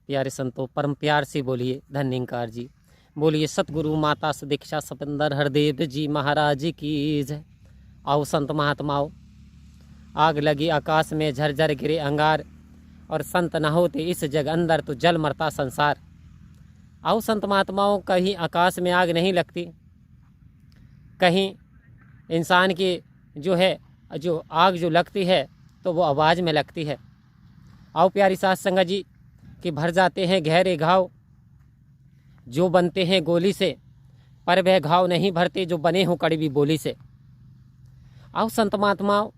प्यारे संतों, परम प्यार से बोलिए धन्यंकार जी, बोलिए सतगुरु माता सुदीक्षा सपिंदर हरदेव जी महाराज की जय। आओ संत महात्माओं, आग लगी आकाश में झरझर गिरे अंगार, और संत न होते इस जग अंदर तो जल मरता संसार। आओ संत महात्माओं, कहीं आकाश में आग नहीं लगती, कहीं इंसान की जो आग जो लगती है तो वो आवाज़ में लगती है। आओ प्यारी साध संगत जी कि भर जाते हैं गहरे घाव जो बनते हैं गोली से, पर वह घाव नहीं भरते जो बने हों कड़वी बोली से। आओ संत महात्माओं,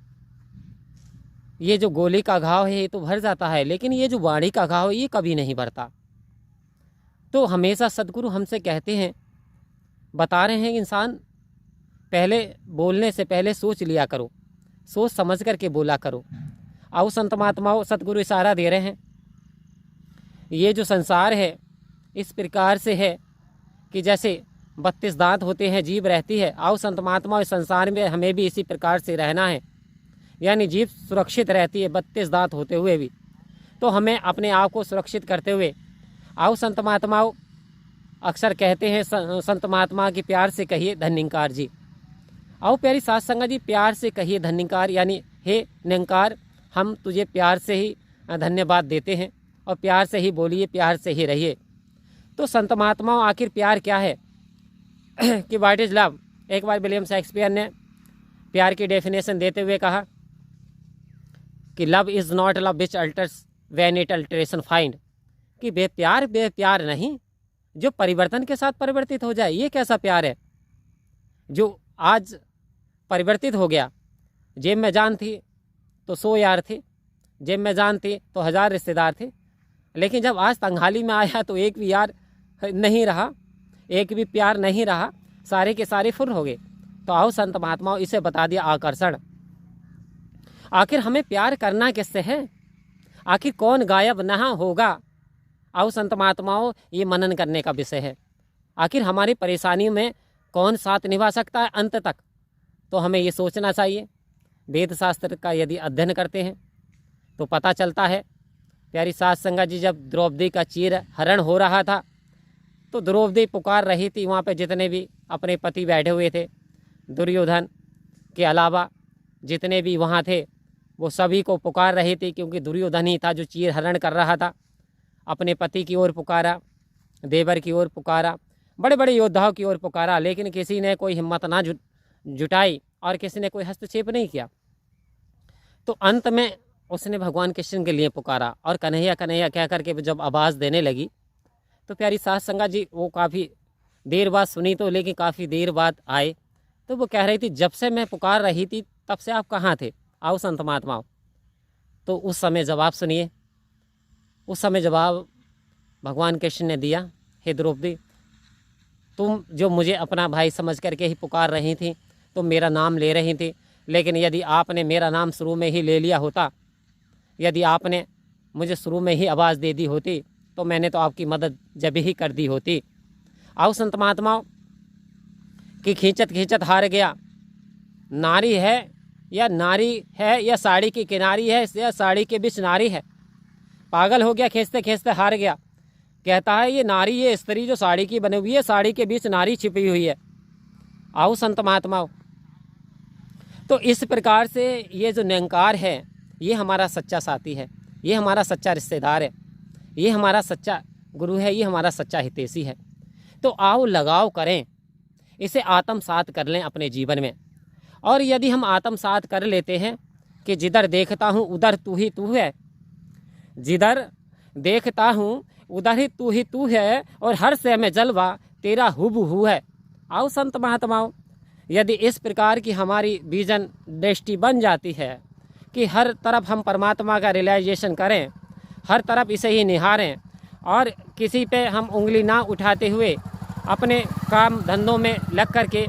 ये जो गोली का घाव है ये तो भर जाता है, लेकिन ये जो वाणी का घाव है ये कभी नहीं भरता। तो हमेशा सदगुरु हमसे कहते हैं, बता रहे हैं कि इंसान पहले बोलने से पहले सोच लिया करो, सोच समझ करके बोला करो। आओ संत महात्माओं, सदगुरु इशारा दे रहे हैं, ये जो संसार है इस प्रकार से है कि जैसे 32 दांत होते हैं, जीभ रहती है। आओ संत महात्माओं, इस संसार में हमें भी इसी प्रकार से रहना है, यानी जीभ सुरक्षित रहती है 32 दांत होते हुए भी, तो हमें अपने आप को सुरक्षित करते हुए। आओ संत महात्माओं, अक्सर कहते हैं संत महात्मा की प्यार से कहिए धन्यंकार जी। आओ प्यारी साध संगत जी, प्यार से कहिए धन्यंकार, यानी हे निरंकार, हम तुझे प्यार से ही धन्यवाद देते हैं और प्यार से ही बोलिए, प्यार से ही रहिए। तो संत महात्माओं, आखिर प्यार क्या है कि व्हाट इज़ लव। एक बार विलियम शेक्सपियर ने प्यार की डेफिनेशन देते हुए कहा कि love is not love which altars when it alteration find, कि बेप्यार नहीं जो परिवर्तन के साथ परिवर्तित हो जाए। ये कैसा प्यार है जो आज परिवर्तित हो गया। जेब में जान थी तो 100 यार थे, जेब में जान थी तो 1000 रिश्तेदार थे, लेकिन जब आज तंगहाली में आया तो एक भी यार नहीं रहा, एक भी प्यार नहीं रहा, सारे के सारे फुर हो गए। तो आओ संत महात्माओं, इसे बता दिया आकर्षण। आखिर हमें प्यार करना किससे है, आखिर कौन गायब ना होगा। आओ संत महात्माओं, ये मनन करने का विषय है। आखिर हमारी परेशानी में कौन साथ निभा सकता है अंत तक, तो हमें ये सोचना चाहिए। वेद शास्त्र का यदि अध्ययन करते हैं तो पता चलता है, प्यारी साध संगत जी, जब द्रौपदी का चीर हरण हो रहा था तो द्रौपदी पुकार रही थी, वहाँ पे जितने भी अपने पति बैठे हुए थे, दुर्योधन के अलावा जितने भी वहाँ थे वो सभी को पुकार रही थी, क्योंकि दुर्योधन ही था जो चीर हरण कर रहा था। अपने पति की ओर पुकारा, देवर की ओर पुकारा, बड़े बड़े योद्धाओं की ओर पुकारा, लेकिन किसी ने कोई हिम्मत ना जुटाई और किसी ने कोई हस्तक्षेप नहीं किया। तो अंत में उसने भगवान कृष्ण के लिए पुकारा और कन्हैया कन्हैया कह करके जब आवाज़ देने लगी तो प्यारी साध संगत जी वो काफ़ी देर बाद सुनी, तो लेकिन काफ़ी देर बाद आए तो वो कह रही थी, जब से मैं पुकार रही थी तब से आप कहाँ थे। आओ संत महात्माओं, तो उस समय जवाब सुनिए। उस समय जवाब भगवान कृष्ण ने दिया, हे द्रौपदी, तुम जो मुझे अपना भाई समझ करके ही पुकार रही थी, तुम मेरा नाम ले रही थी, लेकिन यदि आपने मेरा नाम शुरू में ही ले लिया होता, यदि आपने मुझे शुरू में ही आवाज़ दे दी होती तो मैंने तो आपकी मदद जब ही कर दी होती। आओ संत महात्माओं कि खींचत खींचत हार गया, नारी है या साड़ी की किनारी है या साड़ी के बीच नारी है, पागल हो गया, खींचते खींचते हार गया। कहता है ये नारी, ये स्त्री जो साड़ी की बनी हुई है, साड़ी के बीच नारी छिपी हुई है। आओ संत महात्माओं, तो इस प्रकार से ये जो निरंकार है ये हमारा सच्चा साथी है, ये हमारा सच्चा रिश्तेदार है, ये हमारा सच्चा गुरु है, ये हमारा सच्चा हितैषी है। तो आओ लगाव करें, इसे आत्मसात कर लें अपने जीवन में। और यदि हम आत्मसात कर लेते हैं कि जिधर देखता हूँ उधर तू ही तू है, जिधर देखता हूँ उधर ही तू है, और हर से में जलवा तेरा हुबहू है। आओ संत महात्माओं, यदि इस प्रकार की हमारी विजन दृष्टि बन जाती है कि हर तरफ हम परमात्मा का रियलाइजेशन करें, हर तरफ इसे ही निहारें, और किसी पे हम उंगली ना उठाते हुए अपने काम धंधों में लग करके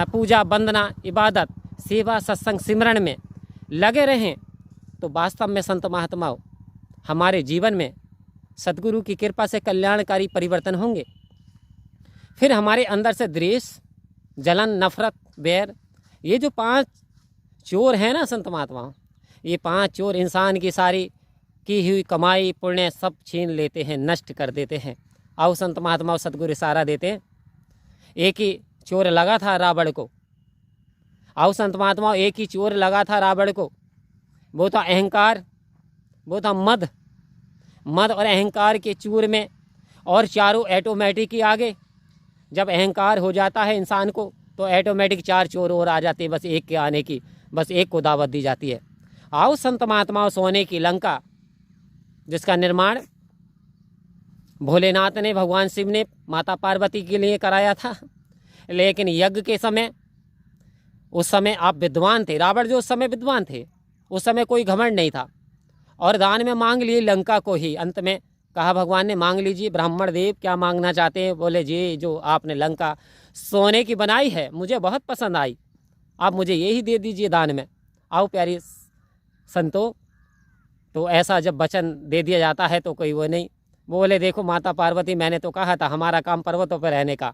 पूजा वंदना इबादत सेवा सत्संग सिमरन में लगे रहें, तो वास्तव में संत महात्माओं हमारे जीवन में सद्गुरु की कृपा से कल्याणकारी परिवर्तन होंगे। फिर हमारे अंदर से द्वेष, जलन, नफरत, बैर, ये जो 5 चोर हैं ना संत महात्माओं, ये 5 चोर इंसान की सारी की हुई कमाई पुण्य सब छीन लेते हैं, नष्ट कर देते हैं। आओ संत महात्माओं सतगुरु इशारा देते हैं। एक ही चोर लगा था रावण को। आओ संत महात्माओं, एक ही चोर लगा था रावण को। वो था अहंकार, वो था मद और अहंकार के चूर में, और चारों ऑटोमेटिक ही आगे। जब अहंकार हो जाता है इंसान को तो ऑटोमेटिक 4 चोर और आ जाते हैं, बस एक के आने की, बस एक को दावत दी जाती है। आओ संत महात्माओं, सोने की लंका जिसका निर्माण भोलेनाथ ने, भगवान शिव ने माता पार्वती के लिए कराया था। लेकिन यज्ञ के समय, उस समय आप विद्वान थे, रावण जो उस समय विद्वान थे, उस समय कोई घमंड नहीं था, और दान में मांग लिए लंका को ही। अंत में कहा भगवान ने, मांग लीजिए ब्राह्मण देव, क्या मांगना चाहते हैं। बोले जी, जो आपने लंका सोने की बनाई है मुझे बहुत पसंद आई, आप मुझे यही दे दीजिए दान में। आओ प्यारी संतो, तो ऐसा जब वचन दे दिया जाता है तो कोई वो नहीं। बोले देखो माता पार्वती, मैंने तो कहा था हमारा काम पर्वतों पर रहने का।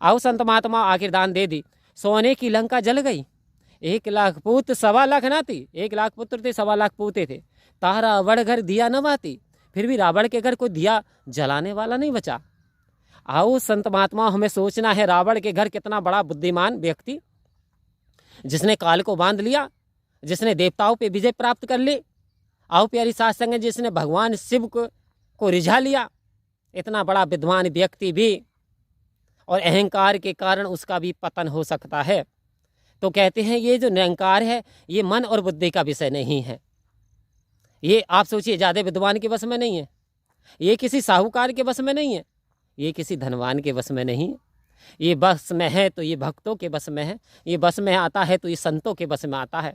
आओ संत महात्मा, आखिर दान दे दी। सोने की लंका जल गई। 1 लाख पूत 1.25 लाख नाती, 1 लाख पुत्र थे, 1.25 लाख पूते थे। तारा वड़ घर दिया न बाती, फिर भी रावण के घर कोई दिया जलाने वाला नहीं बचा। आओ संत महात्मा, हमें सोचना है रावण के घर कितना बड़ा बुद्धिमान व्यक्ति, जिसने काल को बांध लिया, जिसने देवताओं पे विजय प्राप्त कर ली। आओ प्यारी साथ संग, जिसने भगवान शिव को रिझा लिया। इतना बड़ा विद्वान व्यक्ति भी, और अहंकार के कारण उसका भी पतन हो सकता है। तो कहते हैं ये जो निरंकार है ये मन और बुद्धि का विषय नहीं है। ये आप सोचिए, ज़्यादा विद्वान के बस में नहीं है, ये किसी साहूकार के बस में नहीं है, ये किसी धनवान के बस में नहीं है। ये बस में है तो ये भक्तों के बस में है, ये बस में आता है तो ये संतों के बस में आता है।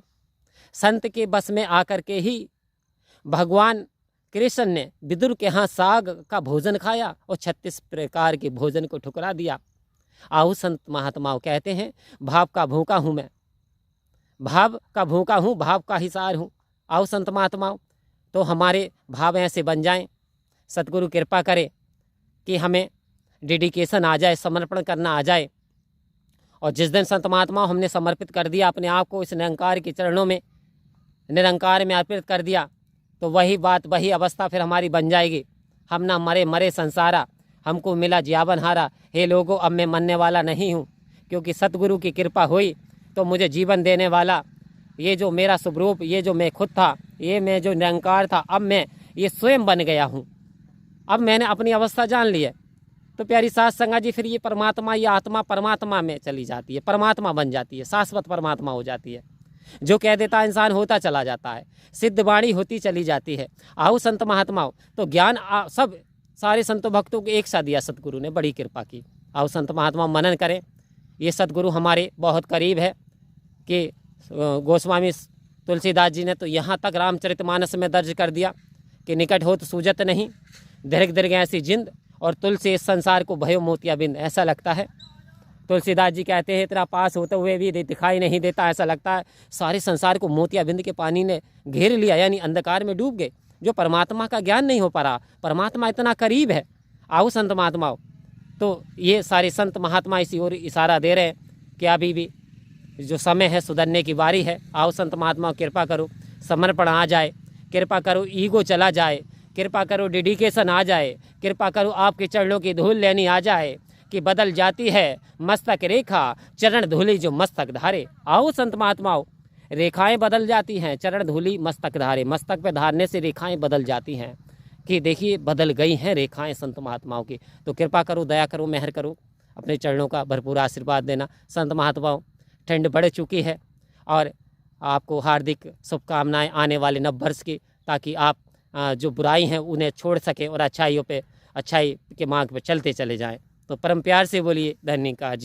संत के बस में आकर के ही भगवान कृष्ण ने विदुर के यहाँ साग का भोजन खाया और 36 प्रकार के भोजन को ठुकरा दिया। आओ संत महात्माओं, कहते हैं भाव का भूखा हूँ मैं, भाव का भूखा हूँ, भाव का हिसार हूँ। आओ संत महात्माओं, तो हमारे भाव ऐसे बन जाएं। सतगुरु कृपा करे कि हमें डेडिकेशन आ जाए, समर्पण करना आ जाए। और जिस दिन संत महात्माओं हमने समर्पित कर दिया अपने आप को इस निरंकार के चरणों में, निरंकार में अर्पित कर दिया, तो वही बात, वही अवस्था फिर हमारी बन जाएगी। हम ना मरे मरे संसारा, हमको मिला जीवन हारा। हे लोगों, अब मैं मरने वाला नहीं हूँ, क्योंकि सतगुरु की कृपा हुई तो मुझे जीवन देने वाला, ये जो मेरा स्वरूप, ये जो मैं खुद था, ये मैं जो निरंकार था, अब मैं ये स्वयं बन गया हूँ। अब मैंने अपनी अवस्था जान ली है। तो प्यारी साथ संगा जी, फिर ये परमात्मा, ये आत्मा परमात्मा में चली जाती है, परमात्मा बन जाती है, शाश्वत परमात्मा हो जाती है। जो कह देता इंसान होता चला जाता है, सिद्ध वाणी होती चली जाती है। आओ संत महात्माओं, तो ज्ञान सब सारे संतों भक्तों को एक साथ दिया सतगुरु ने, बड़ी कृपा की। आओ संत महात्मा मनन करें। ये सतगुरु हमारे बहुत करीब है कि गोस्वामी तुलसीदास जी ने तो यहाँ तक रामचरितमानस में दर्ज कर दिया कि निकट हो तो सूजत नहीं, दीर्घ दीर्घ ऐसी जिंद, और तुलसी इस संसार को भयो मोतिया बिंद। ऐसा लगता है, तुलसीदास जी कहते हैं तेरा पास होते हुए भी दिखाई नहीं देता, ऐसा लगता है सारे संसार को मोतिया बिंद के पानी ने घेर लिया, यानी अंधकार में डूब गए। जो परमात्मा का ज्ञान नहीं हो पा रहा, परमात्मा इतना करीब है। आओ संत महात्माओं, तो ये सारे संत महात्मा इसी ओर इशारा दे रहे हैं कि अभी भी जो समय है सुधरने की बारी है। आओ संत महात्मा, कृपा करो समर्पण आ जाए, कृपा करो ईगो चला जाए, कृपा करो डेडिकेशन आ जाए, कृपा करो आपके चरणों की धूल लेनी आ जाए, कि बदल जाती है मस्तक रेखा, चरण धूली जो मस्तक धारे। आओ संत महात्माओं, रेखाएं बदल जाती हैं, चरण धूली मस्तक धारे। मस्तक पे धारने से रेखाएं बदल जाती हैं, कि देखिए बदल गई हैं रेखाएं संत महात्माओं की। तो कृपा करो, दया करो, मेहर करो, अपने चरणों का भरपूर आशीर्वाद देना। संत महात्माओं, ठंड बढ़ चुकी है और आपको हार्दिक शुभकामनाएं आने वाले नव वर्ष की, ताकि आप जो बुराई हैं उन्हें छोड़ सकें और अच्छाइयों पे, अच्छाई के मार्ग पे चलते चले जाएं। तो परम प्यार से बोलिए धन्यवाद जी।